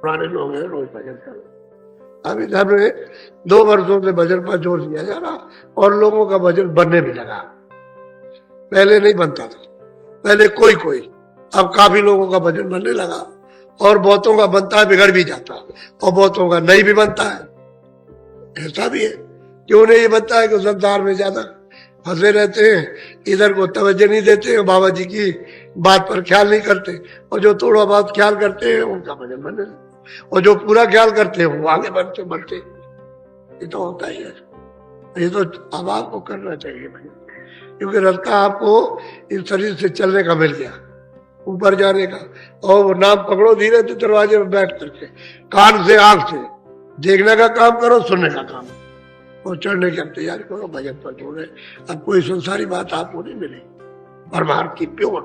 पुराने लोग हैं, रोज भजन करो। अब इधर में 2 वर्षों से भजन पर जोर दिया जा रहा और लोगों का भजन बनने भी लगा। पहले नहीं बनता था, पहले कोई कोई, अब काफी लोगों का भजन बनने लगा और बहुतों का बनता है, बिगड़ भी जाता है, और बहुतों का नहीं भी बनता है। ऐसा भी है कि उन्हें ये बनता है कि संसार में ज्यादा फंसे रहते हैं, इधर को तवज्जो नहीं देते हैं, बाबा जी की बात पर ख्याल नहीं करते, और जो थोड़ा बहुत ख्याल करते हैं उनका भजन बनने लगता, और जो पूरा ख्याल करते हैं वो आगे बढ़ते बढ़ते। ये तो होता ही है, ये तो अब आपको करना चाहिए भाई, क्योंकि रास्ता आपको इस शरीर से चलने का मिल गया, ऊपर जाने का, और वो नाम पकड़ो धीरे से दरवाजे में बैठ करके, कान से आंख से देखने का काम करो, सुनने का काम, और चढ़ने की तैयारी करो, भजन पर जोड़े। अब कोई संसारी बात आपको नहीं मिलेगी, परमार्थ की प्योर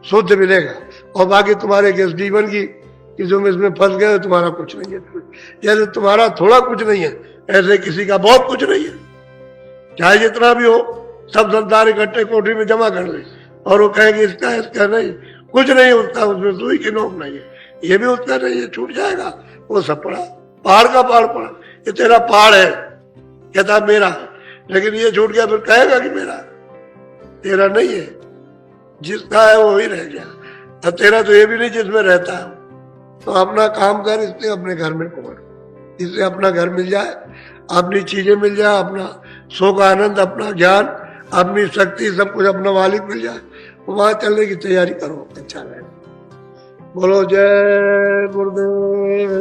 शुद्ध मिलेगा, और बाकी तुम्हारे किस जीवन की कि जो इसमें फंस गए तुम्हारा कुछ नहीं है। जैसे तुम्हारा थोड़ा कुछ नहीं है, ऐसे किसी का बहुत कुछ नहीं है, चाहे जितना भी हो, सब संसार इकट्ठे कोठरी में जमा कर ले, और वो कहेंगे इसका इसका नहीं, कुछ नहीं उसका, उसमें सुई की नोक नहीं है, ये भी उसका नहीं है, छूट जाएगा। वो सब पड़ा, पहाड़ का पहाड़ पड़ा, ये तेरा पहाड़ है, कहता मेरा, लेकिन ये छूट गया, फिर कहेगा कि मेरा, तेरा नहीं है, जिसका है वो ही रह गया। अब तेरा तो ये भी नहीं जिसमें रहता है, तो अपना काम कर, इससे अपने घर में पकड़, इससे अपना घर मिल जाए, अपनी चीजें मिल जाए, अपना सुख आनंद, अपना ज्ञान, अपनी शक्ति, सब कुछ अपना मालिक मिल जाए, वहां चलने की तैयारी करो, अच्छा रहे। बोलो जय गुरुदेव।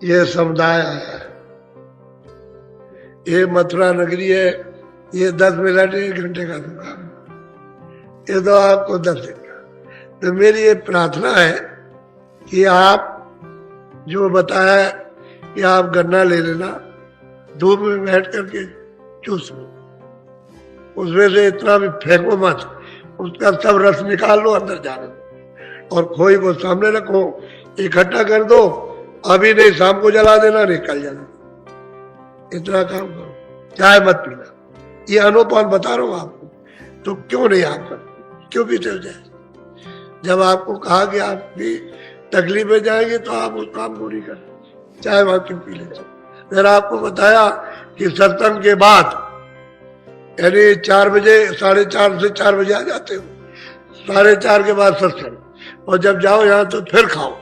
ये समुदाय है, ये मथुरा नगरी है, ये 10 मिनट 1 घंटे का दुकान, ये तो आपको 10 दिन का। तो मेरी ये प्रार्थना है कि आप जो बताया कि आप गन्ना ले लेना, धूप में बैठ करके चूस लो, उसमें से इतना भी फेंको मत, उसका सब रस निकाल लो, अंदर जाने दो, और खोई को सामने रखो, इकट्ठा कर दो, अभी नहीं शाम को जला देना, नहीं कल जला, इतना काम करो, चाय मत पीना। ये अनुपान बता रहा हूं आपको, तो क्यों नहीं आप करते, क्यों पीते हो जाए? जब आपको कहा कि आपकी तकलीफ में जाएगी तो आप उस काम को नहीं करते, चाय वहां क्यों पी लेते? मैंने आपको बताया कि सत्संग के बाद, यानी 4 बजे, 4:30 से 4 बजे आ जाते हो, 4:30 के बाद सत्संग, और जब जाओ यहाँ तो फिर खाओ,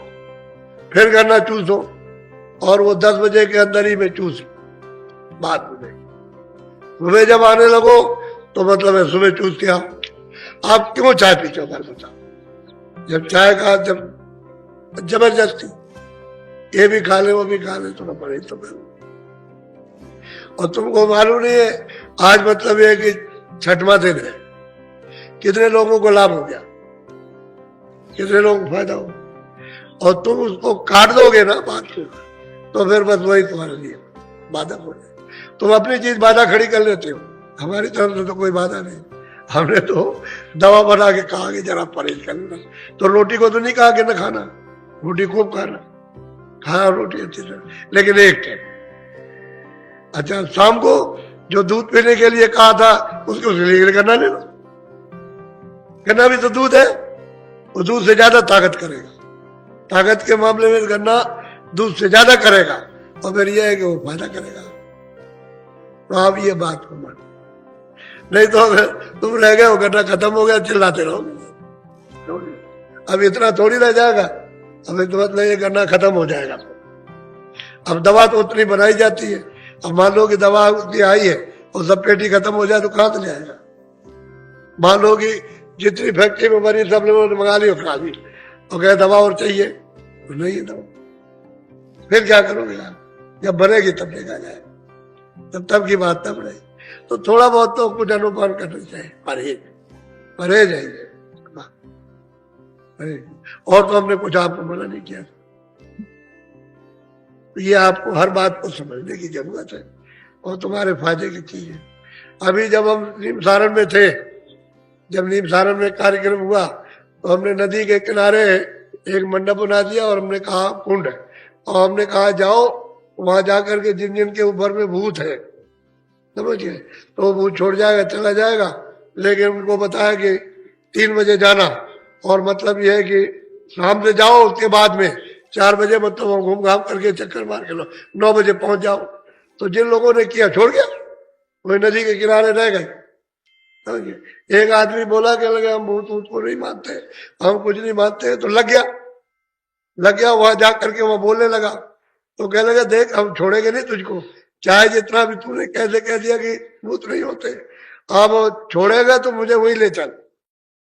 फिर गन्ना चूसो, और वो 10 बजे के अंदर ही में चूस बात में। सुबह जब आने लगो तो मतलब है सुबह चूस के आओ। आप क्यों चाय पीते हो बात बताओ? जब चाय का जब जबरदस्ती ये भी खा ले वो भी खा ले, थोड़ा पड़े तो करो। और तुमको मालूम नहीं है आज मतलब ये कि 6वां दिन है, कितने लोगों को लाभ हो गया, कितने लोगों को फायदा हो, और तुम उसको काट दोगे ना बात को, तो फिर बस वही तुम्हारे लिए बाधा हो जाए। तुम अपनी चीज बाधा खड़ी कर लेते हो, हमारी तरफ से तो कोई बाधा नहीं। हमने तो दवा बना के कहा कि जरा परहेज करना, तो रोटी को तो नहीं कहा कि न खाना, रोटी खूब खाना, खाना रोटी अच्छी तरह, लेकिन एक टाइम। अच्छा, शाम को जो दूध पीने के लिए कहा था उसके लिए गन्ना ले लो, गन्ना भी तो दूध है, वो दूध से ज्यादा ताकत करेगा, ताकत के मामले में गन्ना दूध से ज्यादा करेगा, और फिर यह है कि वो फायदा करेगा। तो आप ये बात को मान, नहीं तो अगर तुम रह गए हो, गन्ना खत्म हो गया, चिल्लाते रहोगे, अब इतना थोड़ी रह जाएगा, अब तो मतलब ये गन्ना खत्म हो जाएगा। अब दवा तो उतनी बनाई जाती है, अब मान लो कि दवा उतनी आई है और सब पेटी खत्म हो जाए तो कहां से जाएगा? मान लो कि जितनी फैक्ट्री में बनी सब लोगों ने मंगा ली और खा ली, और कहे दवा और चाहिए, तो नहीं दवा, फिर क्या करोगे आप? जब बनेगी तब देखा जाए, तब की बात तब रही। तो थोड़ा बहुत तो कुछ अनुपान करना चाहिए, परहेज है, और तो हमने कुछ आपको मना नहीं किया। तो ये आपको हर बात को समझने की जरूरत है, और तुम्हारे फायदे की चीज है। अभी जब हम नीम सारण में थे, जब नीम सारण में कार्यक्रम हुआ, तो हमने नदी के किनारे एक मंडप बना दिया, और हमने कहा कुंड है, और हमने कहा जाओ वहां जाकर के जिन जिन के ऊपर में भूत है, समझिए, तो वो भूत छोड़ जाएगा, चला जाएगा, लेकिन उनको बताया कि 3 बजे जाना, और मतलब यह है कि शाम से जाओ, उसके बाद में 4 बजे मतलब घूम घाम करके चक्कर मार के लो, 9 बजे पहुंच जाओ। तो जिन लोगों ने किया छोड़ गया, वही नदी के किनारे रह गए। एक आदमी बोला कि लगे हम भूत भूत को नहीं मानते, हम कुछ नहीं मानते, तो लग गया वहां जा करके वहां बोलने लगा। तो कहने लगा देख हम छोड़ेंगे नहीं तुझको, चाहे जितना भी तूने कैसे कह दिया कि भूत नहीं होते, अब छोड़ेगा तो मुझे वही ले चल,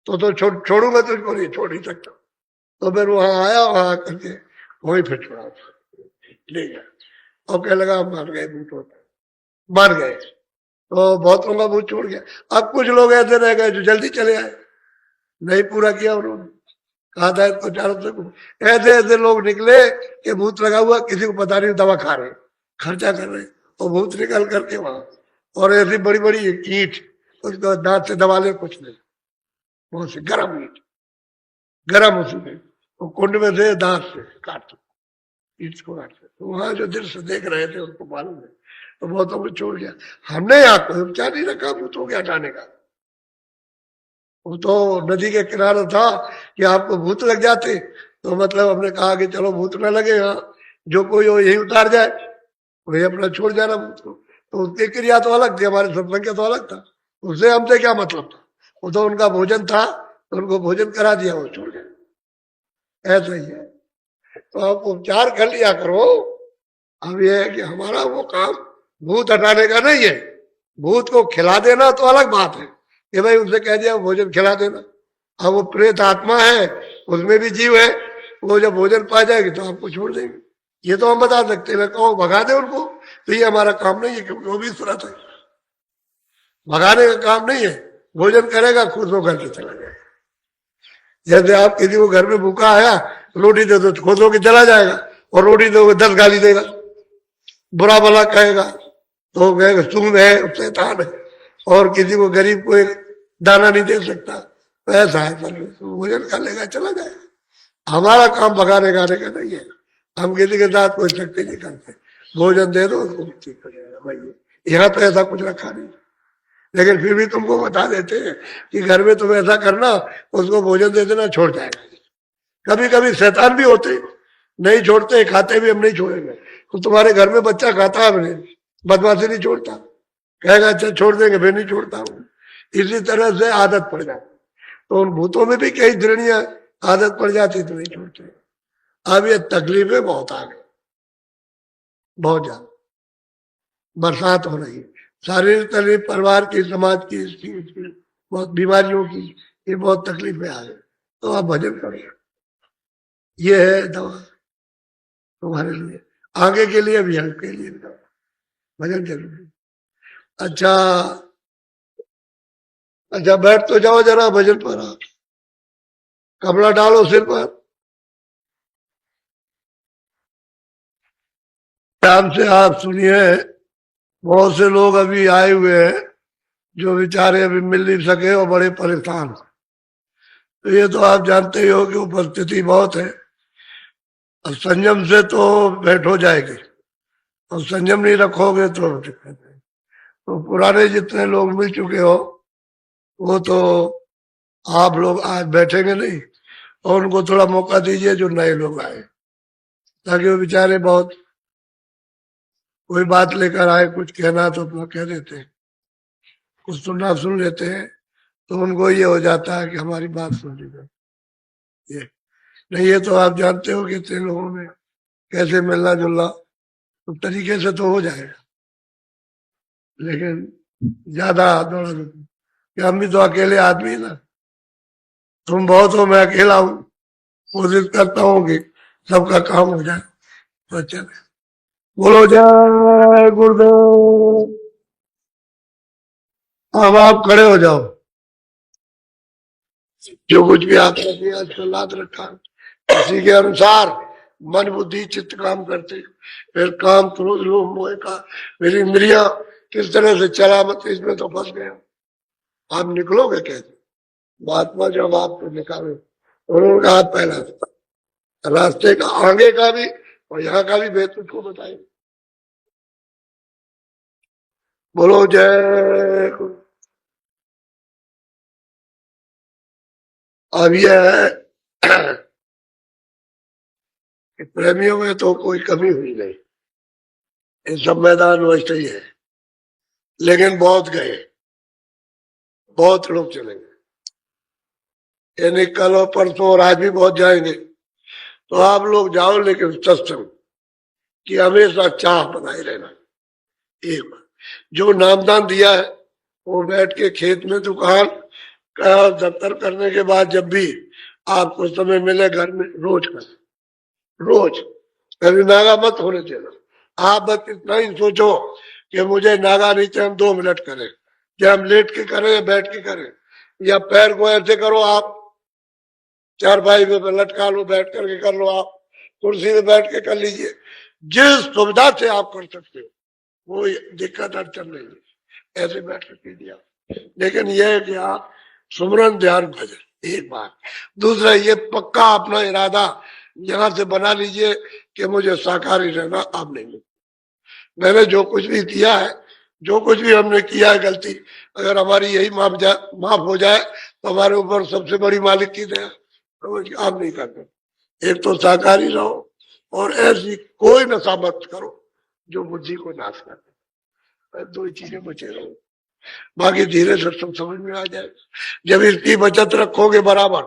तो छोड़ूंगा तुझको, नहीं छोड़ नहीं सकता। तो फिर वहां आया, वहां करके वही फिर छोड़ा, ले गया। और कहने लगा हम मर गए, भूत होता मर गए। तो बहुतों का भूत छोड़ गया। अब कुछ लोग ऐसे रह गए जो जल्दी चले आए, नहीं पूरा किया उन्होंने, कहा था इसको चारों से। ऐसे ऐसे लोग निकले कि भूत लगा हुआ, किसी को पता नहीं, दवा खा रहे, खर्चा कर रहे, और भूत निकल करके वहां, और ऐसी बड़ी बड़ी ईट उसको दांत से दबा ले, कुछ नहीं, बहुत सी गर्म ईट, गर्म उसी में, वो कुंड में से दांत से काट, ईट को काट। तो वहां जो दृश्य देख रहे थे उनको मालूम है, तो बहुतों को छोड़ गया। हमने यहाँ कोई उपचार नहीं रखा भूतों के हटाने का। वो तो नदी के किनारे था कि आपको भूत लग जाते, तो मतलब हमने कहा कि चलो भूत न लगे, यहाँ जो कोई हो यही उतार जाए, वही अपना छोड़ जाना भूत को। तो उसकी क्रिया तो अलग थी, हमारे सत्संग का तो अलग था, उससे हमसे क्या मतलब था। वो तो उनका भोजन था, तो उनको भोजन करा दिया, वो छोड़ गए। ऐसा ही है, तो आप उपचार कर लिया करो। अब यह है कि हमारा वो काम भूत हटाने का नहीं है, भूत को खिला देना तो अलग बात है कि भाई उनसे कह दिया भोजन खिला देना। अब वो प्रेत आत्मा है, उसमें भी जीव है, वो जब भोजन पा जाएगी तो आपको छोड़ देंगे, ये तो हम बता सकते हैं। कहो भगा दे उनको, तो ये हमारा काम नहीं है, क्योंकि वो भी सुरत है, भगाने का काम नहीं है। भोजन करेगा खुद वो घर के चला जाएगा। जैसे आप किसी को घर में भूखा आया, रोटी दे दो, खुद होकर चला जाएगा, और रोटी दोगे 10 गाली देगा, बुरा भला कहेगा, तो कहेगा तुम है शैतान है, और किसी को गरीब को एक दाना नहीं दे सकता, तो ऐसा है। तो भोजन कर लेगा चला जाएगा। हमारा काम भगाने गाने का नहीं है, हम किसी के साथ कोई शक्ति नहीं करते। भोजन दे दो उसको, ठीक हो जाएगा भाई। यहाँ तो ऐसा कुछ रखा नहीं, लेकिन फिर भी तुमको बता देते हैं कि घर में तुम ऐसा करना, उसको भोजन दे देना, छोड़ जाएगा। कभी कभी शैतान भी होते, नहीं छोड़ते, खाते भी हम नहीं छोड़ेंगे, तो तुम्हारे घर में बच्चा खाता है, बदमाशी नहीं छोड़ता, कहेगा अच्छा छोड़ देंगे, फिर नहीं छोड़ता हूँ। इसी तरह से आदत पड़ जाती, तो उन भूतों में भी कई दृढ़िया आदत पड़ जाती, तो नहीं छोड़ते। अब ये तकलीफें बहुत आ गई, बहुत ज्यादा बरसात हो रही है, शारीरिक तकलीफ, परिवार की, समाज की, बहुत बीमारियों की, ये बहुत तकलीफें आ गई। तो आप भजन करो, ये है दवा तुम्हारे लिए, आगे के लिए भी, आपके लिए भी दवा, भजन जरूरी। अच्छा अच्छा, बैठ तो जाओ जरा भजन पर, आप कपड़ा डालो सिर पर, ध्यान से आप सुनिए। बहुत से लोग अभी आए हुए हैं जो बेचारे अभी मिल नहीं सके और बड़े परेशान। तो ये तो आप जानते ही हो कि उपस्थिति बहुत है, और संयम से तो बैठ हो जाएगी, और संयम नहीं रखोगे तो दिक्कत है। तो पुराने जितने लोग मिल चुके हो, वो तो आप लोग आज बैठेंगे नहीं, और उनको थोड़ा मौका दीजिए जो नए लोग आए, ताकि वो बेचारे बहुत कोई बात लेकर आए, कुछ कहना तो अपना कह देते हैं, कुछ सुनना सुन लेते हैं, तो उनको ये हो जाता है कि हमारी बात सुन ली जाए। ये नहीं, ये तो आप जानते हो कि इतने लोगों में कैसे मिलना जुलना, तो तरीके से तो हो जाएगा, लेकिन ज्यादा दौड़ा कि हम भी तो अकेले आदमी ना, तुम बहुत हो, मैं अकेला हूँ, कोशिश करता हूँ कि सबका काम हो जाए, तो अच्छा। बोलो जय गुरुदेव। अब आप खड़े हो जाओ, जो कुछ भी आपने किया याद रखा, इसी के अनुसार मन बुद्धि चित्त काम करते, फिर काम क्रोध लोभ मोह का मेरी इंद्रिया किस तरह से चला, मत इसमें तो फंस गया। आप निकलोगे कैसे? महात्मा जब आपको निकाले, उन्होंने हाथ पहला रास्ते का, आगे का भी और यहाँ का भी भेद तुझको बताए। बोलो जय गुरु। अब यह है कि प्रेमियों में तो कोई कमी हुई नहीं, ये सब मैदान वैसे ही है, लेकिन बहुत गए, बहुत लोग चले गए, यानी कल और परसों और आज भी बहुत जाएंगे। तो आप लोग जाओ, लेकिन सत्संग की हमेशा चाह बनाए रहना। एक बार जो नामदान दिया है वो बैठ के खेत में दुकान का दफ्तर करने के बाद जब भी आपको समय मिले घर में रोज कर, रोज कभी नागा मत होने देना। आप बस इतना ही सोचो कि मुझे नागा नीचे हम 2 मिनट करें, या हम लेट के करें या बैठ के करें, या पैर को ऐसे करो, आप चारपाई में लटका लो, बैठ करके कर लो, आप कुर्सी में बैठ के कर लीजिए, जिस सुविधा से आप कर सकते हो, वो दिक्कत अड़चन नहीं है, ऐसे बैठ कर कीजिए। लेकिन यह है कि आप सुमरन ध्यान भजन एक बात। दूसरा, ये पक्का अपना इरादा यहां से बना लीजिए कि मुझे शाकाहारी रहना अब नहीं। मैंने जो कुछ भी किया है, जो कुछ भी हमने किया है गलती, अगर हमारी यही माफ हो जाए तो हमारे ऊपर सबसे बड़ी मालिक की दया, तो आप नहीं करते। एक तो शाकाहारी रहो, और ऐसी कोई नशा मत करो जो बुद्धि को नाश करे। 2 ही चीजें बचे रहो, बाकी धीरे से सब समझ में आ जाएगा। जब इसकी बचत रखोगे बराबर,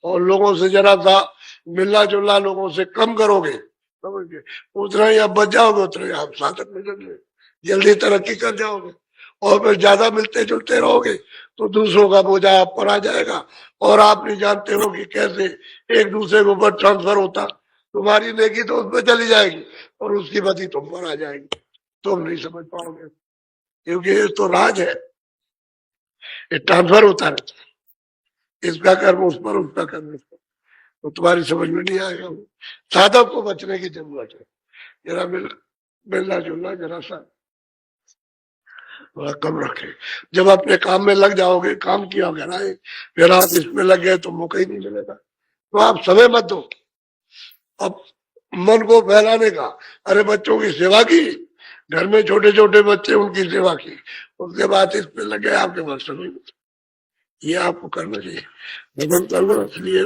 और लोगों से जरा सा मिलना जुलना लोगों से कम करोगे, समझ गए, उतना ही आप बच जाओगे, उतना ही आप साधक में जाओगे, जल्दी तरक्की कर जाओगे। और फिर ज्यादा मिलते जुलते रहोगे तो दूसरों का बोझा आप पर आ जाएगा, और आप नहीं जानते हो कि कैसे एक दूसरे के ऊपर ट्रांसफर होता। तुम्हारी नेकी तो उसमें चली जाएगी और उसकी बदी तुम पर आ जाएगी, तुम नहीं समझ पाओगे, क्योंकि ये तो राज है, ये ट्रांसफर होता रहता है, इसका कर्म उस पर, उसका कर्म उस पर, तो तुम्हारी समझ में नहीं आएगा। साधक को बचने की जरूरत है, जरा मिलना जुलना जरा सा थोड़ा कम रखे। जब अपने काम में लग जाओगे, काम किया वगैरह, फिर आप इसमें लग गए तो मौका ही नहीं मिलेगा। तो आप समय मत दो अब मन को फैलाने का। अरे बच्चों की सेवा की, घर में छोटे छोटे बच्चे, उनकी सेवा की, उसके बाद इस पे लग गए, आपके पास समय, ये आपको करना चाहिए। भजन कर लो, इसलिए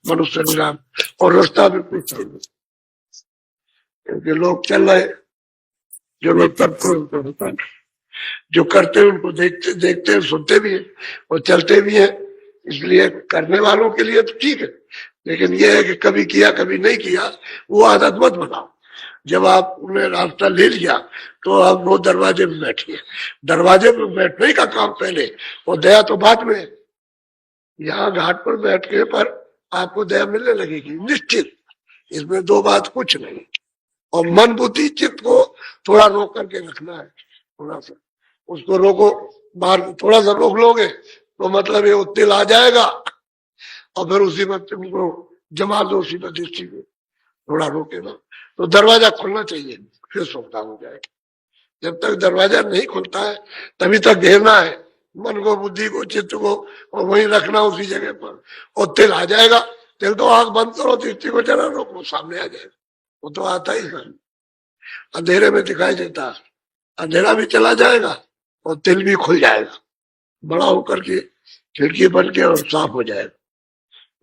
मनुष्य निराम, और रास्ता भी पूछ क्योंकि लोग चल रहे, जो लोग करते हैं उनको होता है, जो करते हैं उनको देखते देखते हैं, सुनते भी हैं और चलते भी हैं। इसलिए करने वालों के लिए तो ठीक है, लेकिन यह है कि कभी किया कभी नहीं किया, वो आदत मत बनाओ। जब आप उन्हें रास्ता ले लिया तो आप वो दरवाजे में बैठिए। दरवाजे में बैठने का काम पहले, और दया तो बाद में। यहाँ घाट पर बैठ के पर आपको दया मिलने लगेगी निश्चित, इसमें 2 बात कुछ नहीं। और मन बुद्धि चित्त को थोड़ा रोक करके रखना है, थोड़ा सा उसको रोको, बाहर थोड़ा सा रोक लोगे तो मतलब ये उत्तिल आ जाएगा, और फिर उसी वक्त उनको जमा दो उसी में दृष्टि में, थोड़ा रोके ना तो दरवाजा खुलना चाहिए, फिर सुविधा हो जाएगी। जब तक दरवाजा नहीं खुलता है तभी तक घेरना है मन को, बुद्धि को, चित्त को, और वहीं रखना उसी जगह पर। और तिल आ जाएगा, तिल तो आंख बंद करो, दृष्टि को जरा रोको, सामने आ जाएगा, वो तो आता ही है, अंधेरे में दिखाई देता है, अंधेरा भी चला जाएगा और तिल भी खुल जाएगा, बड़ा होकर के खिड़की बन के और साफ हो जाएगा।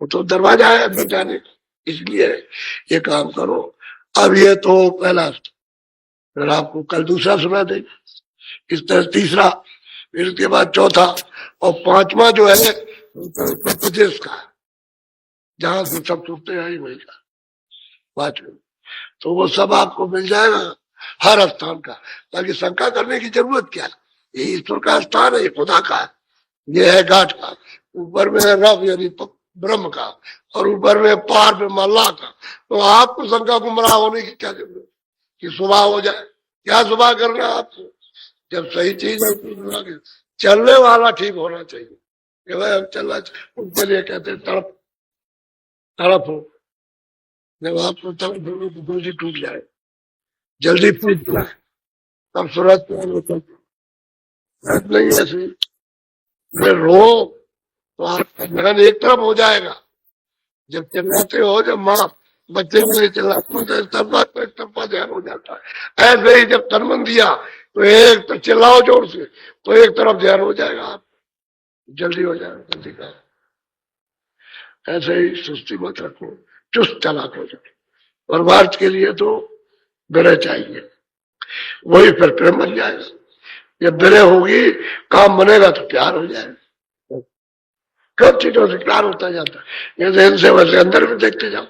वो तो दरवाजा है अंदर जाने का। इसलिए ये काम करो। अब ये तो पहला, फिर आपको कल दूसरा सुना देगा, इस तरह तीसरा, फिर उसके बाद चौथा, और 5वां जो है उत्तर प्रदेश का, जहां से सब सुनते हैं वही का 5वें, तो वो सब आपको मिल जाएगा हर स्थान का। ताकि शंका करने की जरूरत क्या है, ये ईश्वर का स्थान है, ये खुदा का है, ये है घाट का, ऊपर में है रव यानी ब्रह्म का, और ऊपर में पार में मल्लाह का। तो आपको शंका गुमराह होने की क्या जरूरत कि सुबह हो जाए, क्या सुबह करना है आपको। जब सही चीज है तो चलने वाला ठीक होना चाहिए कि भाई हम चलना, उनके लिए कहते हैं तड़प, तड़प हो। जब आपको तड़प होगी तो दूसरी टूट जाए, जल्दी पूछ जाए, तब सूरज नहीं ऐसे रो तो आपका ध्यान एक तरफ हो जाएगा। जब चिल्लाते हो, जब माँ बच्चे को नहीं चिल्लाते तो एक तरफा ध्यान हो जाता है। ऐसे ही जब तन मन दिया तो एक तो चिल्लाओ जोर से तो एक तरफ ध्यान हो जाएगा, आप जल्दी हो जाएगा, जल्दी का। ऐसे ही सुस्ती मत रखो, चुस्त चालाक हो जाओ। और मार्च के लिए तो विनय चाहिए, वही फिर प्रेम बन जाएगा। जब विनय होगी, काम बनेगा तो प्यार हो जाएगा। सब चीजों से प्यार होता जाता है। जैसे इनसे वैसे अंदर में देखते जाओ।